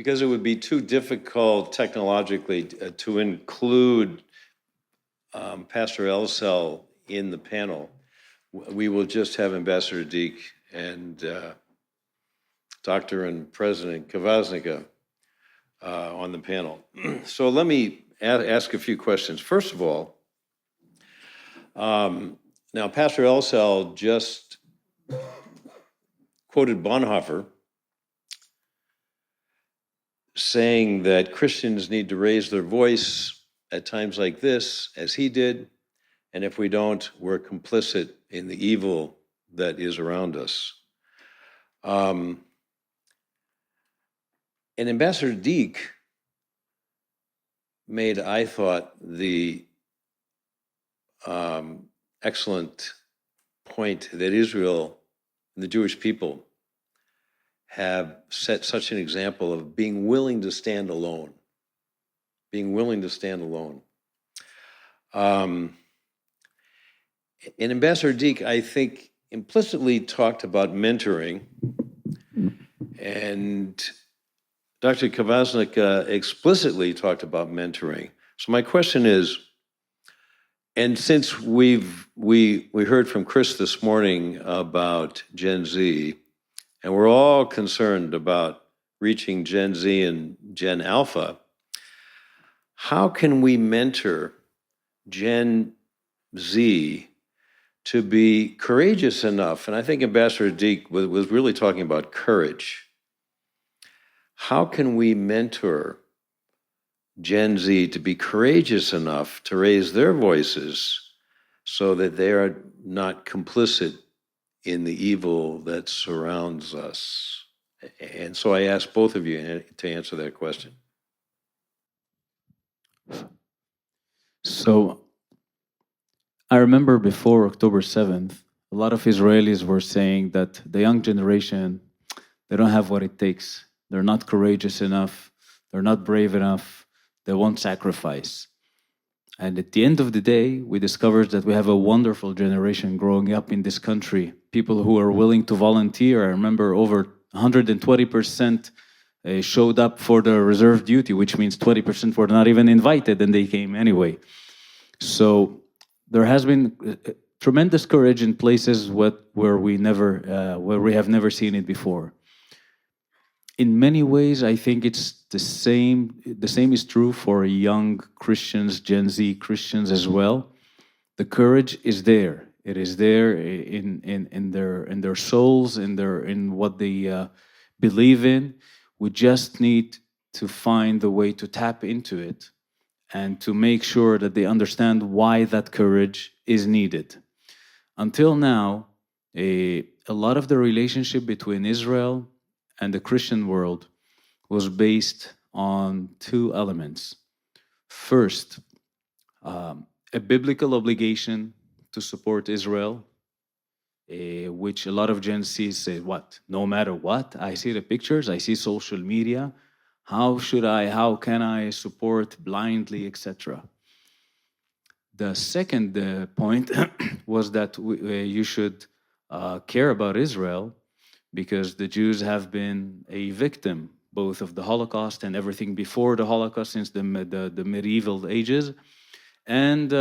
because it would be too difficult technologically to include Pastor Elsell in the panel, we will just have Ambassador Deek and Dr. and President Kvasnica on the panel. So let me ask a few questions. First of all, now Pastor Elsell just quoted Bonhoeffer saying that Christians need to raise their voice at times like this, as he did, and if we don't, we're complicit in the evil that is around us. And Ambassador Deek made, I thought, the excellent point that Israel and the Jewish people have set such an example of being willing to stand alone, being willing to stand alone. And Ambassador Deek, I think, implicitly talked about mentoring, and Dr. Kvasnica explicitly talked about mentoring. So my question is, and since we heard from Chris this morning about Gen Z, and we're all concerned about reaching Gen Z and Gen Alpha, how can we mentor Gen Z to be courageous enough? And I think Ambassador Deek was really talking about courage. How can we mentor Gen Z to be courageous enough to raise their voices so that they are not complicit in the evil that surrounds us? And so I ask both of you to answer that question. So I remember before October 7th, a lot of Israelis were saying that the young generation, they don't have what it takes. They're not courageous enough. They're not brave enough. They won't sacrifice. And at the end of the day, we discovered that we have a wonderful generation growing up in this country. People who are willing to volunteer. I remember over 120% showed up for the reserve duty, which means 20% were not even invited and they came anyway. So there has been tremendous courage in places where we have never seen it before. In many ways, I think it's the same. The same is true for young Christians, Gen Z Christians as well. The courage is there. It is there in their souls, in what they believe in. We just need to find the way to tap into it and to make sure that they understand why that courage is needed. Until now, a lot of the relationship between Israel and the Christian world was based on two elements. First, a biblical obligation to support Israel, which a lot of Gen Z say, what? No matter what, I see the pictures, I see social media, how can I support blindly, etc. The second point was that you should care about Israel, because the Jews have been a victim both of the Holocaust and everything before the Holocaust since the medieval ages, and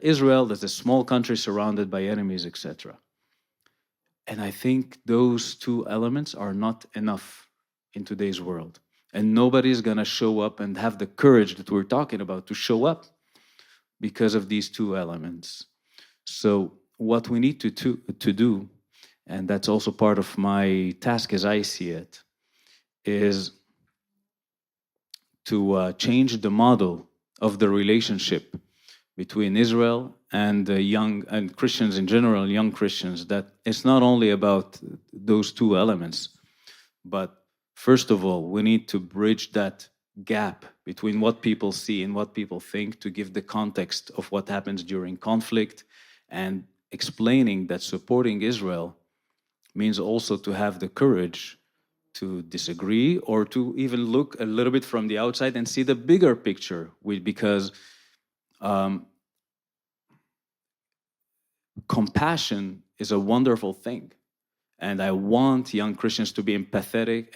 Israel, that's a small country surrounded by enemies, etc. And I think those two elements are not enough in today's world. And nobody's going to show up and have the courage that we're talking about to show up because of these two elements. So what we need to do, and that's also part of my task as I see it, is to change the model of the relationship between Israel and young and Christians in general, young Christians, that it's not only about those two elements, but first of all, we need to bridge that gap between what people see and what people think to give the context of what happens during conflict, and explaining that supporting Israel means also to have the courage to disagree or to even look a little bit from the outside and see the bigger picture, because compassion is a wonderful thing. And I want young Christians to be emphatic,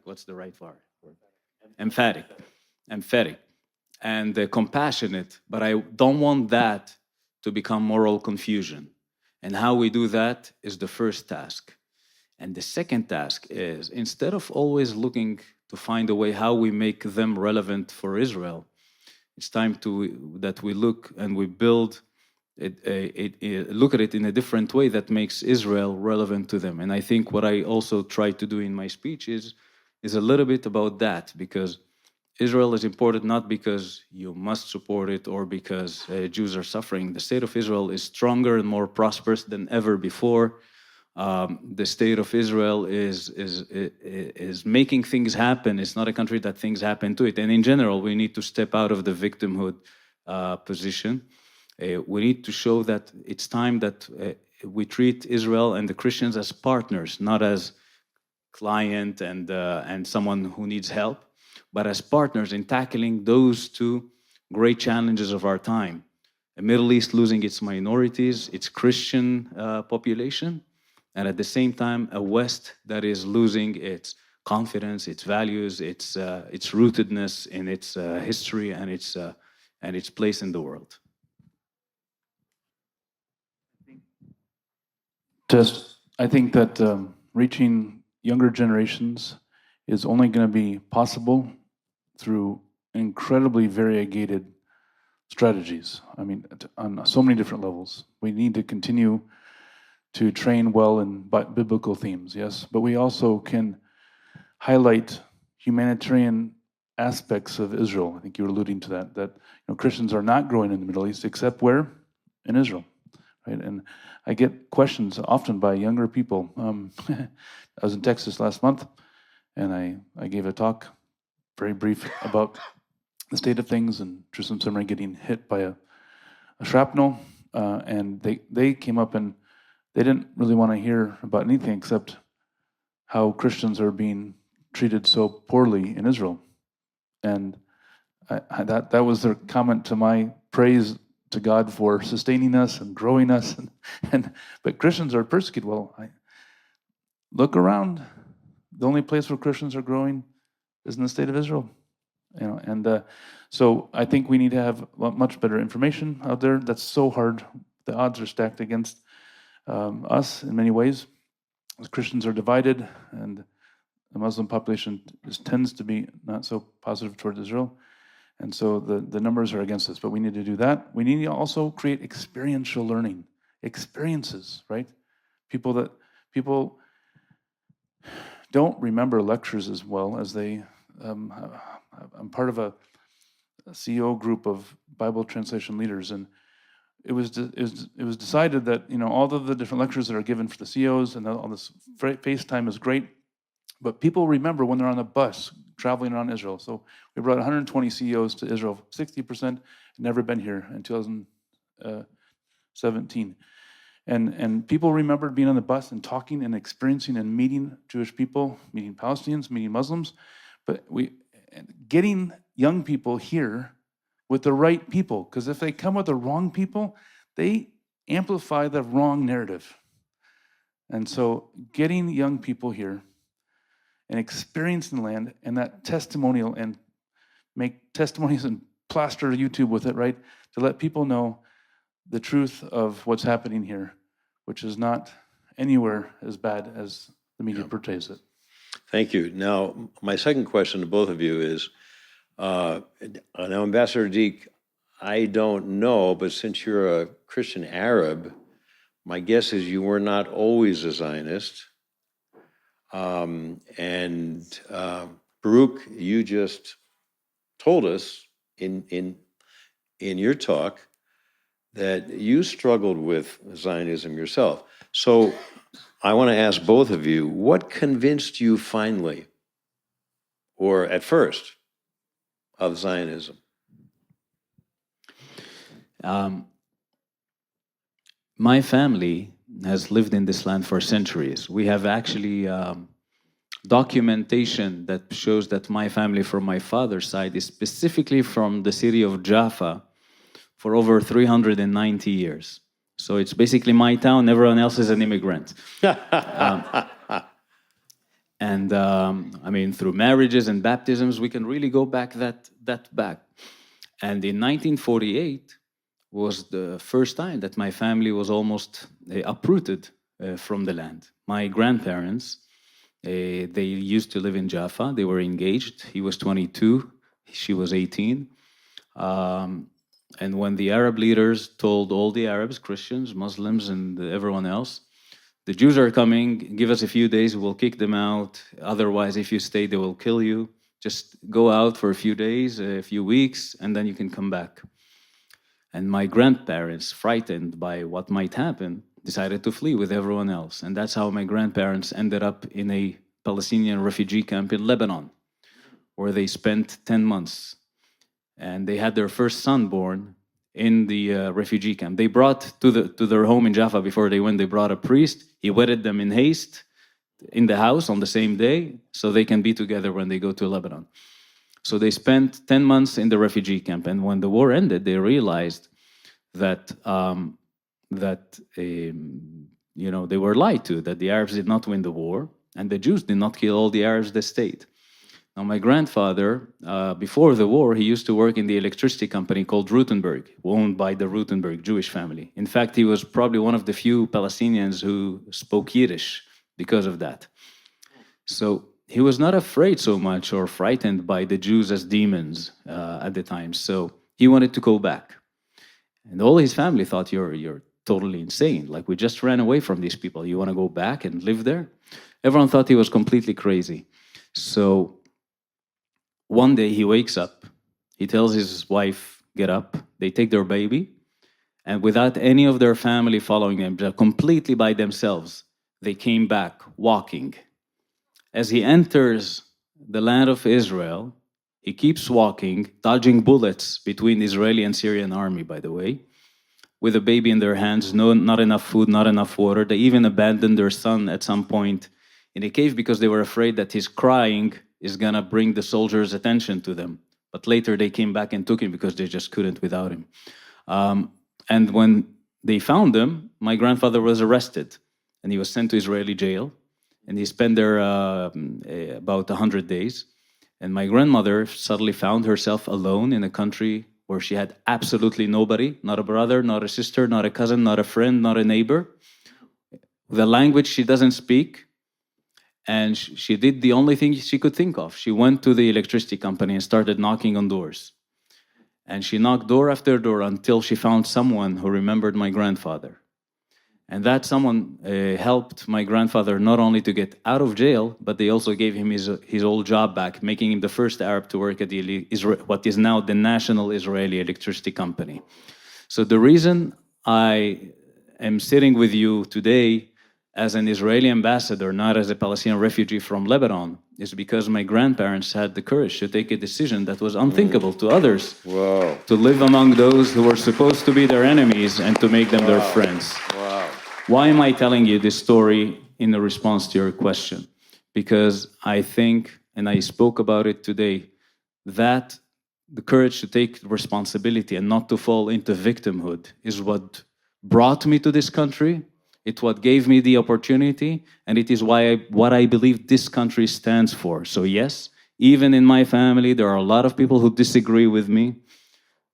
what's the right word? Emphatic, and compassionate, but I don't want that to become moral confusion. And how we do that is the first task. And the second task is, instead of always looking to find a way how we make them relevant for Israel, it's time that we look and we build look at it in a different way that makes Israel relevant to them. And I think what I also try to do in my speech is a little bit about that, because Israel is important not because you must support it or because Jews are suffering. The state of Israel is stronger and more prosperous than ever before. The state of Israel is making things happen. It's not a country that things happen to it. And in general, we need to step out of the victimhood position. We need to show that it's time that we treat Israel and the Christians as partners, not as client and someone who needs help, but as partners in tackling those two great challenges of our time. The Middle East losing its minorities, its Christian population, and at the same time, a West that is losing its confidence, its values, its rootedness in its history and its place in the world. I think that reaching younger generations is only going to be possible through incredibly variegated strategies. I mean, on so many different levels. We need to continue to train well in biblical themes, yes, but we also can highlight humanitarian aspects of Israel. I think you were alluding to that Christians are not growing in the Middle East, except where? In Israel, right? And I get questions often by younger people. I was in Texas last month, and I gave a talk, very brief, about the state of things, and Jerusalem Seminary getting hit by a shrapnel, and they came up and they didn't really want to hear about anything except how Christians are being treated so poorly in Israel. And that was their comment to my praise to God for sustaining us and growing us. But Christians are persecuted. Well, look around. The only place where Christians are growing is in the state of Israel. So I think we need to have much better information out there. That's so hard. The odds are stacked against us in many ways. As Christians are divided, and the Muslim population tends to be not so positive towards Israel. And so the numbers are against us, but we need to do that. We need to also create experiential learning, experiences, right? People don't remember lectures as well as they. I'm part of a CEO group of Bible translation leaders, and it was decided that all of the different lectures that are given for the CEOs and all this FaceTime is great, but people remember when they're on a bus traveling around Israel. So we brought 120 CEOs to Israel. 60% had never been here in 2017. And people remembered being on the bus and talking and experiencing and meeting Jewish people, meeting Palestinians, meeting Muslims. But getting young people here with the right people, because if they come with the wrong people, they amplify the wrong narrative. And so getting young people here and experiencing the land and that testimonial, and make testimonies and plaster YouTube with it, right? To let people know the truth of what's happening here, which is not anywhere as bad as the media portrays it. Thank you. Now, my second question to both of you is, now, Ambassador Deek, I don't know, but since you're a Christian Arab, my guess is you were not always a Zionist. Baruch, you just told us in your talk that you struggled with Zionism yourself. So I want to ask both of you, what convinced you finally, or at first, of Zionism? My family has lived in this land for centuries. We have actually documentation that shows that my family from my father's side is specifically from the city of Jaffa for over 390 years. So it's basically my town, everyone else is an immigrant. And I mean, through marriages and baptisms, we can really go back that back. And in 1948 was the first time that my family was almost uprooted from the land. My grandparents, they used to live in Jaffa. They were engaged. He was 22, she was 18. And when the Arab leaders told all the Arabs, Christians, Muslims, and everyone else, the Jews are coming, give us a few days, we'll kick them out. Otherwise, if you stay, they will kill you. Just go out for a few days, a few weeks, and then you can come back. And my grandparents, frightened by what might happen, decided to flee with everyone else. And that's how my grandparents ended up in a Palestinian refugee camp in Lebanon, where they spent 10 months. And they had their first son born in the refugee camp. They brought to their home in Jaffa before they went, they brought a priest. He wedded them in haste in the house on the same day so they can be together when they go to Lebanon. So they spent 10 months in the refugee camp. And when the war ended, they realized that, they were lied to, that the Arabs did not win the war and the Jews did not kill all the Arabs that stayed. Now, my grandfather, before the war, he used to work in the electricity company called Rutenberg, owned by the Rutenberg Jewish family. In fact, he was probably one of the few Palestinians who spoke Yiddish because of that. So he was not afraid so much or frightened by the Jews as demons at the time. So he wanted to go back. And all his family thought, you're totally insane. Like, we just ran away from these people. You want to go back and live there? Everyone thought he was completely crazy. So one day he wakes up, he tells his wife, get up, they take their baby, and without any of their family following them, completely by themselves, they came back walking. As he enters the land of Israel, he keeps walking, dodging bullets between the Israeli and Syrian army, by the way, with a baby in their hands, not enough food, not enough water. They even abandoned their son at some point in a cave because they were afraid that his crying is going to bring the soldiers' attention to them. But later they came back and took him because they just couldn't without him. And when they found him, my grandfather was arrested and he was sent to Israeli jail. And he spent there about 100 days. And my grandmother suddenly found herself alone in a country where she had absolutely nobody, not a brother, not a sister, not a cousin, not a friend, not a neighbor. The language she doesn't speak. And she did the only thing she could think of. She went to the electricity company and started knocking on doors. And she knocked door after door until she found someone who remembered my grandfather. And that someone helped my grandfather not only to get out of jail, but they also gave him his old job back, making him the first Arab to work at what is now the National Israeli Electricity Company. So the reason I am sitting with you today as an Israeli ambassador, not as a Palestinian refugee from Lebanon, is because my grandparents had the courage to take a decision that was unthinkable to others. Wow. To live among those who were supposed to be their enemies and to make them their friends. Wow. Why am I telling you this story in response to your question? Because I think, and I spoke about it today, that the courage to take responsibility and not to fall into victimhood is what brought me to this country. It's what gave me the opportunity, and it is what I believe this country stands for. So yes, even in my family, there are a lot of people who disagree with me,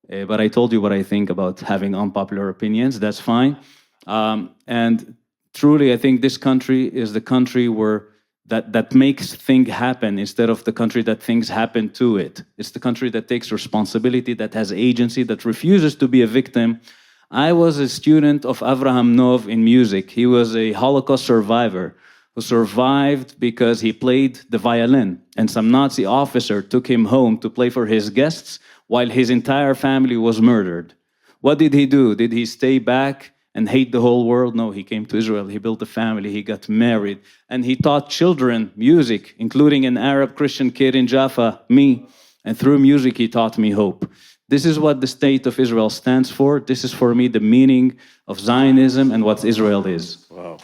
but I told you what I think about having unpopular opinions. That's fine. And truly, I think this country is the country where that makes things happen instead of the country that things happen to it. It's the country that takes responsibility, that has agency, that refuses to be a victim. I was a student of Avraham Nov in music. He was a Holocaust survivor who survived because he played the violin, and some Nazi officer took him home to play for his guests while his entire family was murdered. What did he do? Did he stay back and hate the whole world? No, he came to Israel, he built a family, he got married, and he taught children music, including an Arab Christian kid in Jaffa, me, and through music he taught me hope. This is what the state of Israel stands for. This is for me the meaning of Zionism and what Israel is. Wow.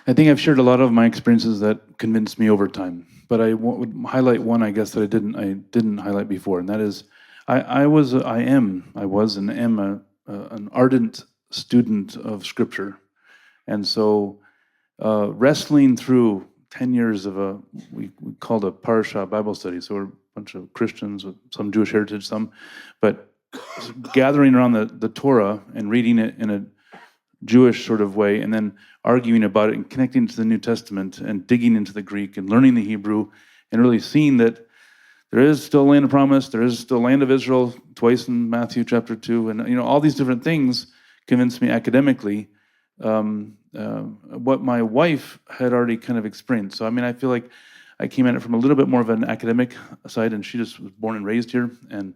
I think I've shared a lot of my experiences that convinced me over time, but I would highlight one, I guess, that I didn't highlight before, and that is, I was and am an ardent student of Scripture, and so wrestling through 10 years of we called a Parsha Bible study, so we're a bunch of Christians with some Jewish heritage, but gathering around the Torah and reading it in a Jewish sort of way, and then arguing about it and connecting to the New Testament and digging into the Greek and learning the Hebrew and really seeing that there is still land of promise, there is still land of Israel, twice in Matthew chapter 2, and all these different things convinced me academically what my wife had already kind of experienced. So I feel like I came at it from a little bit more of an academic side, and she just was born and raised here, and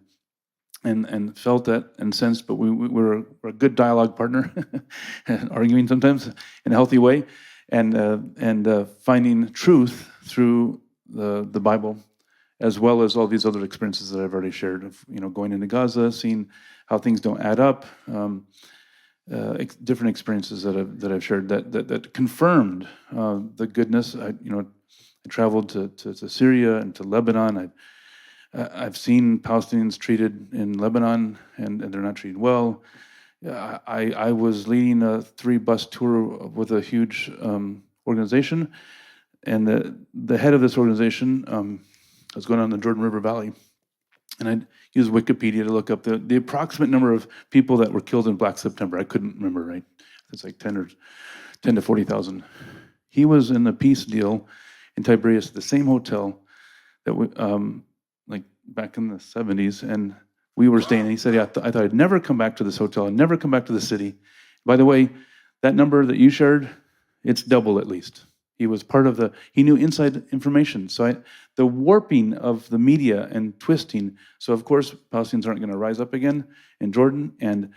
felt that and sensed, but we're a good dialogue partner, arguing sometimes in a healthy way, and finding truth through the Bible, as well as all these other experiences that I've already shared of going into Gaza, seeing how things don't add up, different experiences that I've shared that confirmed the goodness. I traveled to Syria and to Lebanon. I've seen Palestinians treated in Lebanon, and they're not treated well. I was leading a 3-bus tour with a huge organization, and the head of this organization was going on the Jordan River Valley, and I used Wikipedia to look up the approximate number of people that were killed in Black September. I couldn't remember, right? It's like 10 to 40,000. He was in the peace deal in Tiberias, the same hotel that we, like back in the 70s, and we were staying. And he said, "Yeah, I thought I'd never come back to this hotel. I'd never come back to the city." By the way, that number that you shared, it's double at least. He was part of he knew inside information. So the warping of the media and twisting. So of course, Palestinians aren't going to rise up again in Jordan, and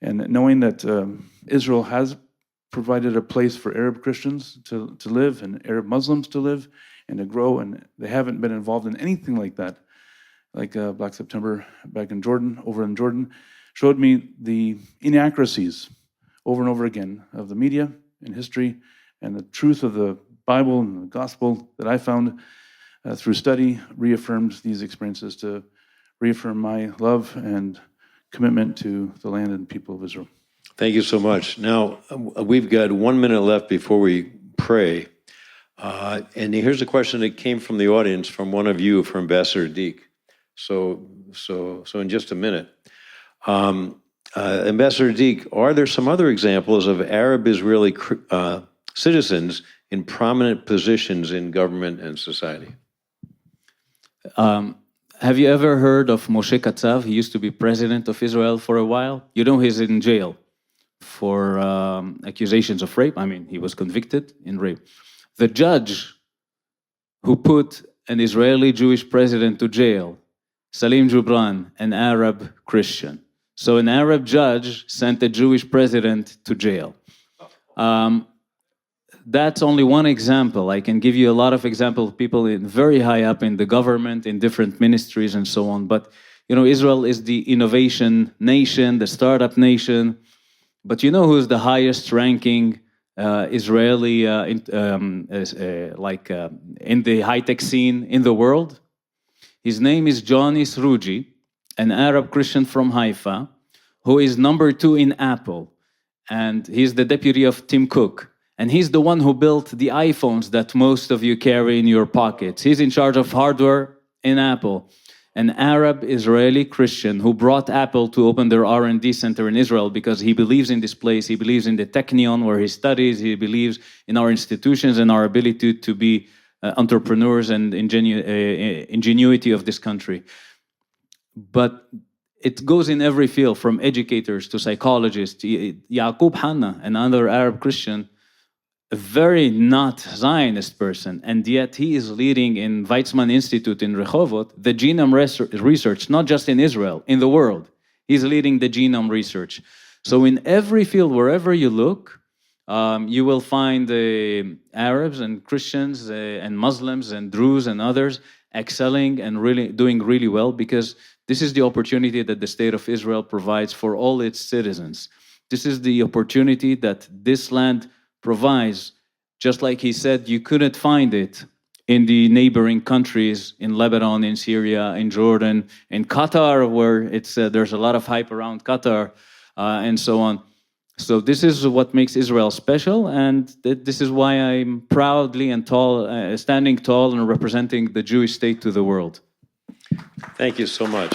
knowing that Israel has provided a place for Arab Christians to live and Arab Muslims to live and to grow, and they haven't been involved in anything like that, like Black September back in Jordan, over in Jordan, showed me the inaccuracies over and over again of the media and history, and the truth of the Bible and the gospel that I found through study reaffirmed these experiences to reaffirm my love and commitment to the land and people of Israel. Thank you so much. Now, we've got 1 minute left before we pray. And here's a question that came from the audience, from one of you, from Ambassador Deek. So in just a minute. Ambassador Deek, are there some other examples of Arab Israeli citizens in prominent positions in government and society? Have you ever heard of Moshe Katsav? He used to be president of Israel for a while. He's in jail for accusations of rape. He was convicted in rape. The judge who put an Israeli Jewish president to jail, Salim Jubran, an Arab Christian. So an Arab judge sent a Jewish president to jail. That's only one example. I can give you a lot of examples of people very high up in the government, in different ministries and so on. But, Israel is the innovation nation, the startup nation. But who's the highest ranking Israeli in the high-tech scene in the world? His name is Johnny Sruji, an Arab Christian from Haifa, who is number 2 in Apple. And he's the deputy of Tim Cook. And he's the one who built the iPhones that most of you carry in your pockets. He's in charge of hardware in Apple. An Arab Israeli Christian who brought Apple to open their R&D center in Israel because he believes in this place. He believes in the Technion where he studies. He believes in our institutions and our ability to be entrepreneurs and ingenuity of this country. But it goes in every field, from educators to psychologists. Yaqub Hanna, another Arab Christian, a very not Zionist person, and yet he is leading in Weizmann Institute in Rehovot the genome research, not just in Israel, in the world. He's leading the genome research. So in every field, wherever you look, you will find Arabs and Christians and Muslims and Druze and others excelling and really doing really well, because this is the opportunity that the state of Israel provides for all its citizens. This is the opportunity that this land provides Just like he said, you couldn't find it in the neighboring countries, in Lebanon, in Syria, in Jordan, in Qatar, where there's a lot of hype around Qatar, and so on. So this is what makes Israel special, and this is why I'm proudly and standing tall and representing the Jewish state to the world. Thank you so much.